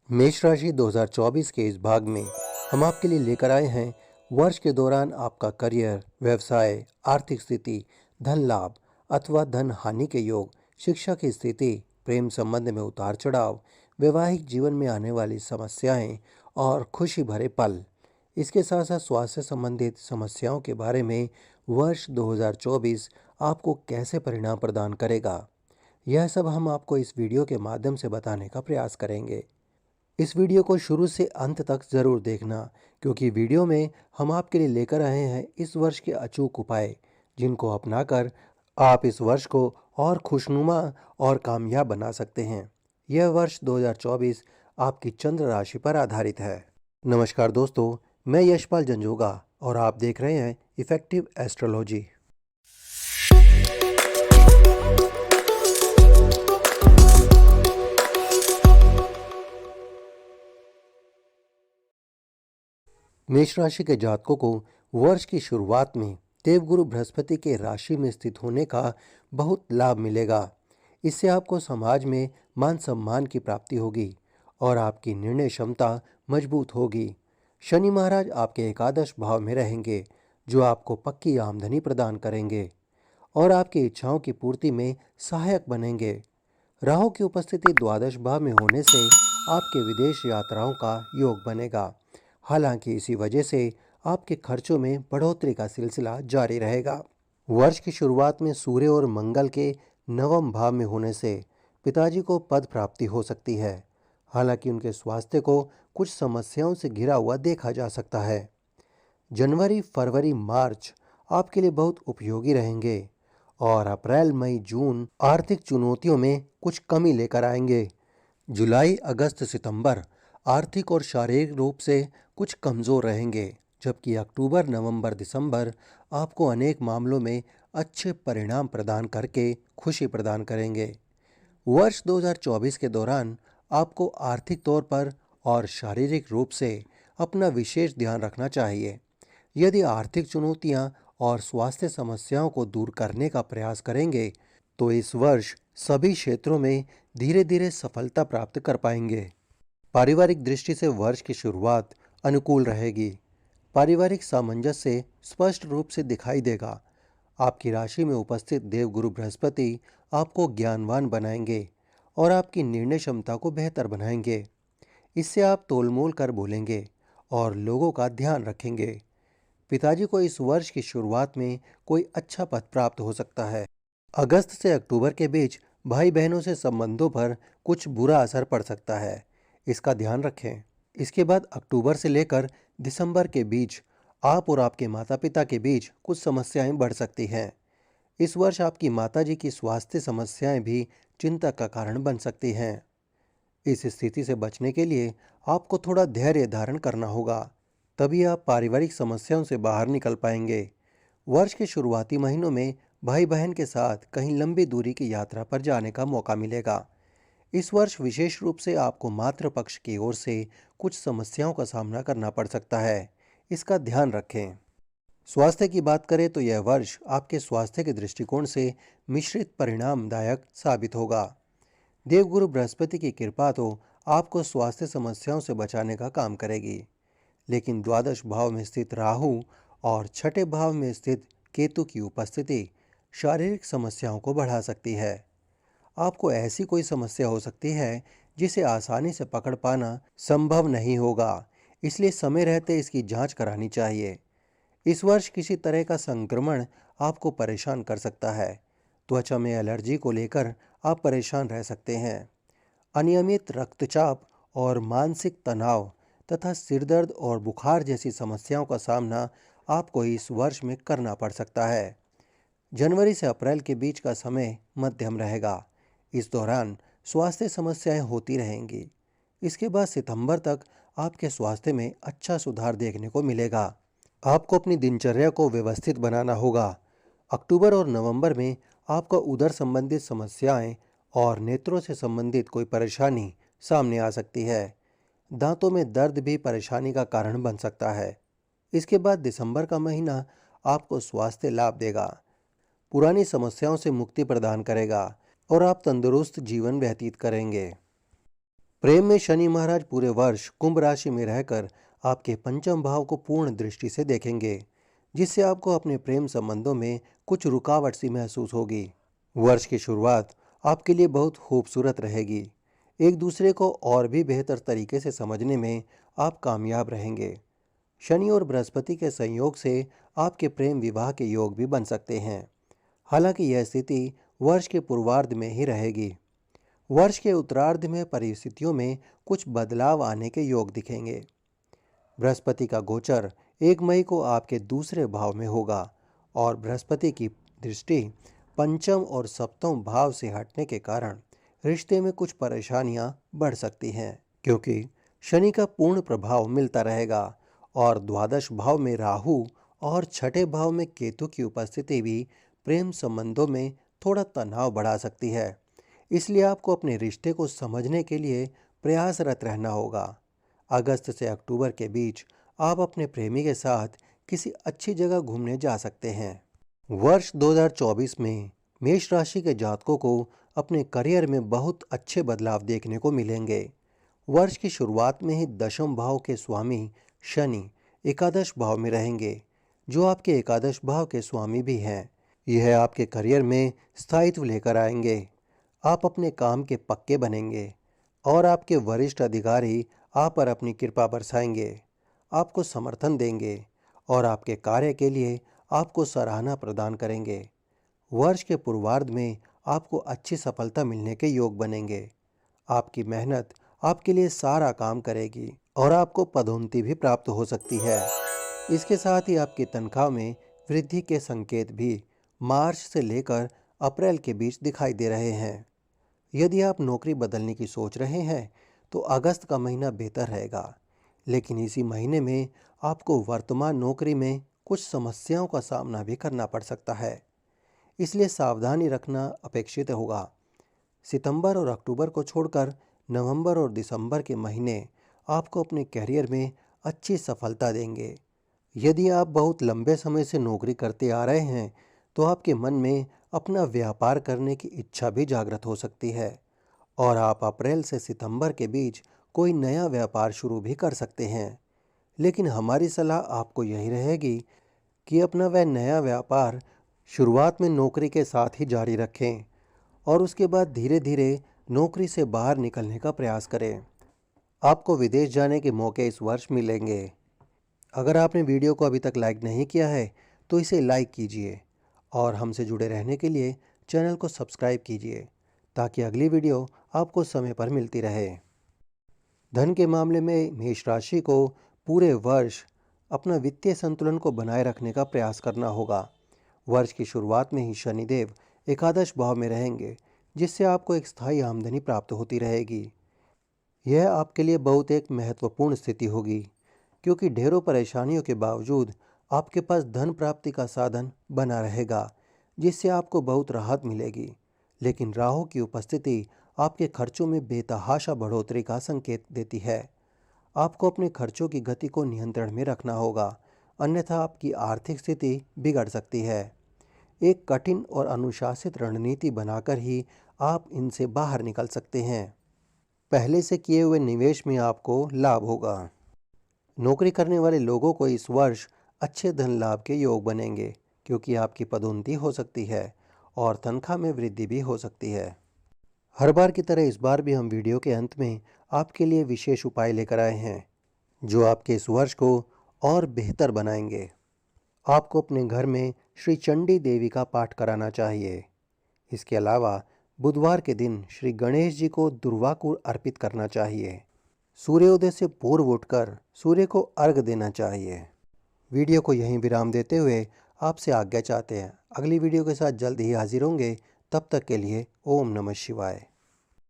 मेष राशि 2024 के इस भाग में हम आपके लिए लेकर आए हैं वर्ष के दौरान आपका करियर, व्यवसाय, आर्थिक स्थिति, धन लाभ अथवा धन हानि के योग, शिक्षा की स्थिति, प्रेम संबंध में उतार चढ़ाव, वैवाहिक जीवन में आने वाली समस्याएं और खुशी भरे पल। इसके साथ साथ स्वास्थ्य संबंधित समस्याओं के बारे में वर्ष 2024 आपको कैसे परिणाम प्रदान करेगा, यह सब हम आपको इस वीडियो के माध्यम से बताने का प्रयास करेंगे। इस वीडियो को शुरू से अंत तक ज़रूर देखना, क्योंकि वीडियो में हम आपके लिए लेकर आए हैं इस वर्ष के अचूक उपाय, जिनको अपनाकर आप इस वर्ष को और खुशनुमा और कामयाब बना सकते हैं। यह वर्ष 2024 आपकी चंद्र राशि पर आधारित है। नमस्कार दोस्तों, मैं यशपाल जंजोगा और आप देख रहे हैं इफेक्टिव एस्ट्रोलॉजी। मेष राशि के जातकों को वर्ष की शुरुआत में देवगुरु बृहस्पति के राशि में स्थित होने का बहुत लाभ मिलेगा। इससे आपको समाज में मान सम्मान की प्राप्ति होगी और आपकी निर्णय क्षमता मजबूत होगी। शनि महाराज आपके एकादश भाव में रहेंगे, जो आपको पक्की आमदनी प्रदान करेंगे और आपकी इच्छाओं की पूर्ति में सहायक बनेंगे। राहु की उपस्थिति द्वादश भाव में होने से आपके विदेश यात्राओं का योग बनेगा। हालांकि इसी वजह से आपके खर्चों में बढ़ोतरी का सिलसिला जारी रहेगा। वर्ष की शुरुआत में सूर्य और मंगल के नवम भाव में होने से पिताजी को पद प्राप्ति हो सकती है। हालांकि उनके स्वास्थ्य को कुछ समस्याओं से घिरा हुआ देखा जा सकता है। जनवरी, फरवरी, मार्च आपके लिए बहुत उपयोगी रहेंगे और अप्रैल, मई, जून आर्थिक चुनौतियों में कुछ कमी लेकर आएंगे। जुलाई, अगस्त, सितंबर आर्थिक और शारीरिक रूप से कुछ कमज़ोर रहेंगे, जबकि अक्टूबर, नवंबर, दिसंबर आपको अनेक मामलों में अच्छे परिणाम प्रदान करके खुशी प्रदान करेंगे। वर्ष 2024 के दौरान आपको आर्थिक तौर पर और शारीरिक रूप से अपना विशेष ध्यान रखना चाहिए। यदि आर्थिक चुनौतियां और स्वास्थ्य समस्याओं को दूर करने का प्रयास करेंगे तो इस वर्ष सभी क्षेत्रों में धीरे धीरे सफलता प्राप्त कर पाएंगे। पारिवारिक दृष्टि से वर्ष की शुरुआत अनुकूल रहेगी। पारिवारिक सामंजस्य स्पष्ट रूप से दिखाई देगा। आपकी राशि में उपस्थित देवगुरु बृहस्पति आपको ज्ञानवान बनाएंगे और आपकी निर्णय क्षमता को बेहतर बनाएंगे। इससे आप तोलमोल कर बोलेंगे और लोगों का ध्यान रखेंगे। पिताजी को इस वर्ष की शुरुआत में कोई अच्छा पद प्राप्त हो सकता है। अगस्त से अक्टूबर के बीच भाई बहनों से संबंधों पर कुछ बुरा असर पड़ सकता है, इसका ध्यान रखें। इसके बाद अक्टूबर से लेकर दिसंबर के बीच आप और आपके माता पिता के बीच कुछ समस्याएं बढ़ सकती हैं। इस वर्ष आपकी माताजी की स्वास्थ्य समस्याएं भी चिंता का कारण बन सकती हैं। इस स्थिति से बचने के लिए आपको थोड़ा धैर्य धारण करना होगा, तभी आप पारिवारिक समस्याओं से बाहर निकल पाएंगे। वर्ष के शुरुआती महीनों में भाई बहन के साथ कहीं लंबी दूरी की यात्रा पर जाने का मौका मिलेगा। इस वर्ष विशेष रूप से आपको मातृ पक्ष की ओर से कुछ समस्याओं का सामना करना पड़ सकता है, इसका ध्यान रखें। स्वास्थ्य की बात करें तो यह वर्ष आपके स्वास्थ्य के दृष्टिकोण से मिश्रित परिणामदायक साबित होगा। देवगुरु बृहस्पति की कृपा तो आपको स्वास्थ्य समस्याओं से बचाने का काम करेगी, लेकिन द्वादश भाव में स्थित राहु और छठे भाव में स्थित केतु की उपस्थिति शारीरिक समस्याओं को बढ़ा सकती है। आपको ऐसी कोई समस्या हो सकती है जिसे आसानी से पकड़ पाना संभव नहीं होगा, इसलिए समय रहते इसकी जांच करानी चाहिए। इस वर्ष किसी तरह का संक्रमण आपको परेशान कर सकता है। त्वचा में एलर्जी को लेकर आप परेशान रह सकते हैं। अनियमित रक्तचाप और मानसिक तनाव तथा सिरदर्द और बुखार जैसी समस्याओं का सामना आपको इस वर्ष में करना पड़ सकता है। जनवरी से अप्रैल के बीच का समय मध्यम रहेगा। इस दौरान स्वास्थ्य समस्याएं होती रहेंगी। इसके बाद सितंबर तक आपके स्वास्थ्य में अच्छा सुधार देखने को मिलेगा। आपको अपनी दिनचर्या को व्यवस्थित बनाना होगा। अक्टूबर और नवंबर में आपको उदर संबंधित समस्याएं और नेत्रों से संबंधित कोई परेशानी सामने आ सकती है। दांतों में दर्द भी परेशानी का कारण बन सकता है। इसके बाद दिसंबर का महीना आपको स्वास्थ्य लाभ देगा, पुरानी समस्याओं से मुक्ति प्रदान करेगा और आप तंदुरुस्त जीवन व्यतीत करेंगे। प्रेम में शनि महाराज पूरे वर्ष कुंभ राशि में रहकर आपके पंचम भाव को पूर्ण दृष्टि से देखेंगे, जिससे आपको अपने प्रेम संबंधों में कुछ रुकावट सी महसूस होगी। वर्ष की शुरुआत आपके लिए बहुत खूबसूरत रहेगी। एक दूसरे को और भी बेहतर तरीके से समझने में आप कामयाब रहेंगे। शनि और बृहस्पति के संयोग से आपके प्रेम विवाह के योग भी बन सकते हैं। हालांकि यह स्थिति वर्ष के पूर्वार्ध में ही रहेगी। वर्ष के उत्तरार्ध में परिस्थितियों में कुछ बदलाव आने के योग दिखेंगे। बृहस्पति का गोचर 1 मई को आपके दूसरे भाव में होगा और बृहस्पति की दृष्टि पंचम और सप्तम भाव से हटने के कारण रिश्ते में कुछ परेशानियां बढ़ सकती हैं, क्योंकि शनि का पूर्ण प्रभाव मिलता रहेगा और द्वादश भाव में राहु और छठे भाव में केतु की उपस्थिति भी प्रेम संबंधों में थोड़ा तनाव बढ़ा सकती है। इसलिए आपको अपने रिश्ते को समझने के लिए प्रयासरत रहना होगा। अगस्त से अक्टूबर के बीच आप अपने प्रेमी के साथ किसी अच्छी जगह घूमने जा सकते हैं। वर्ष 2024 में मेष राशि के जातकों को अपने करियर में बहुत अच्छे बदलाव देखने को मिलेंगे। वर्ष की शुरुआत में ही दशम भाव के स्वामी शनि एकादश भाव में रहेंगे, जो आपके एकादश भाव के स्वामी भी हैं। यह आपके करियर में स्थायित्व लेकर आएंगे। आप अपने काम के पक्के बनेंगे और आपके वरिष्ठ अधिकारी आप पर अपनी कृपा बरसाएंगे, आपको समर्थन देंगे और आपके कार्य के लिए आपको सराहना प्रदान करेंगे। वर्ष के पूर्वार्ध में आपको अच्छी सफलता मिलने के योग बनेंगे। आपकी मेहनत आपके लिए सारा काम करेगी और आपको पदोन्नति भी प्राप्त हो सकती है। इसके साथ ही आपकी तनख्वाह में वृद्धि के संकेत भी मार्च से लेकर अप्रैल के बीच दिखाई दे रहे हैं। यदि आप नौकरी बदलने की सोच रहे हैं तो अगस्त का महीना बेहतर रहेगा, लेकिन इसी महीने में आपको वर्तमान नौकरी में कुछ समस्याओं का सामना भी करना पड़ सकता है, इसलिए सावधानी रखना अपेक्षित होगा। सितंबर और अक्टूबर को छोड़कर नवंबर और दिसंबर के महीने आपको अपने कैरियर में अच्छी सफलता देंगे। यदि आप बहुत लंबे समय से नौकरी करते आ रहे हैं तो आपके मन में अपना व्यापार करने की इच्छा भी जागृत हो सकती है और आप अप्रैल से सितंबर के बीच कोई नया व्यापार शुरू भी कर सकते हैं। लेकिन हमारी सलाह आपको यही रहेगी कि अपना वह नया व्यापार शुरुआत में नौकरी के साथ ही जारी रखें और उसके बाद धीरे धीरे नौकरी से बाहर निकलने का प्रयास करें। आपको विदेश जाने के मौके इस वर्ष मिलेंगे। अगर आपने वीडियो को अभी तक लाइक नहीं किया है तो इसे लाइक कीजिए और हमसे जुड़े रहने के लिए चैनल को सब्सक्राइब कीजिए, ताकि अगली वीडियो आपको समय पर मिलती रहे। धन के मामले में मेष राशि को पूरे वर्ष अपना वित्तीय संतुलन को बनाए रखने का प्रयास करना होगा। वर्ष की शुरुआत में ही शनिदेव एकादश भाव में रहेंगे, जिससे आपको एक स्थायी आमदनी प्राप्त होती रहेगी। यह आपके लिए बहुत एक महत्वपूर्ण स्थिति होगी, क्योंकि ढेरों परेशानियों के बावजूद आपके पास धन प्राप्ति का साधन बना रहेगा, जिससे आपको बहुत राहत मिलेगी। लेकिन राहु की उपस्थिति आपके खर्चों में बेतहाशा बढ़ोतरी का संकेत देती है। आपको अपने खर्चों की गति को नियंत्रण में रखना होगा, अन्यथा आपकी आर्थिक स्थिति बिगड़ सकती है। एक कठिन और अनुशासित रणनीति बनाकर ही आप इनसे बाहर निकल सकते हैं। पहले से किए हुए निवेश में आपको लाभ होगा। नौकरी करने वाले लोगों को इस वर्ष अच्छे धन लाभ के योग बनेंगे, क्योंकि आपकी पदोन्नति हो सकती है और तनख्वाह में वृद्धि भी हो सकती है। हर बार की तरह इस बार भी हम वीडियो के अंत में आपके लिए विशेष उपाय लेकर आए हैं, जो आपके इस वर्ष को और बेहतर बनाएंगे। आपको अपने घर में श्री चंडी देवी का पाठ कराना चाहिए। इसके अलावा बुधवार के दिन श्री गणेश जी को दुर्वाकुर अर्पित करना चाहिए। सूर्योदय से पूर्व उठकर सूर्य को अर्घ देना चाहिए। वीडियो को यहीं विराम देते हुए आपसे आज्ञा चाहते हैं। अगली वीडियो के साथ जल्द ही हाजिर होंगे। तब तक के लिए ओम नमः शिवाय।